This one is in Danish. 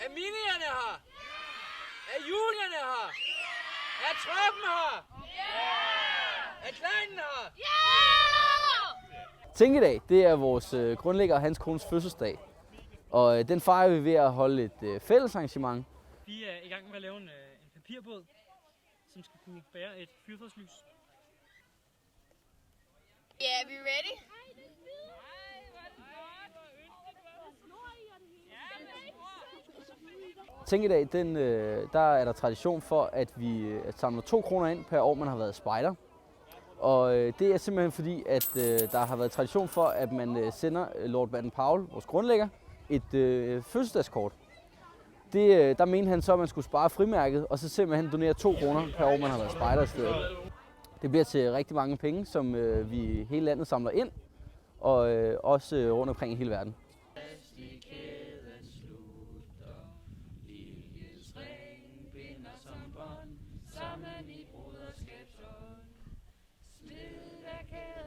Er minierne her? Er Julierne her? Er Troppen her? Er Kleinen her? Tænkedag, det er vores grundlægger og hans kones fødselsdag. Og den fejrer vi ved at holde et fællesarrangement. Vi er i gang med at lave en papirbåd, som skal kunne bære et fyrfadslys. Yeah, are we ready? Tænkedag, der er der tradition for, at vi samler 2 kroner ind per år, man har været spejder. Og det er simpelthen fordi, at der har været tradition for, at man sender Lord Baden-Powell, vores grundlægger, et fødselsdagskort. Der mente han så, at man skulle spare frimærket, og så simpelthen donere 2 kroner per år, man har været spejder i stedet. Det bliver til rigtig mange penge, som vi hele landet samler ind, og også rundt omkring i hele verden. Sammen i broderskabsånd. Smid af kæden.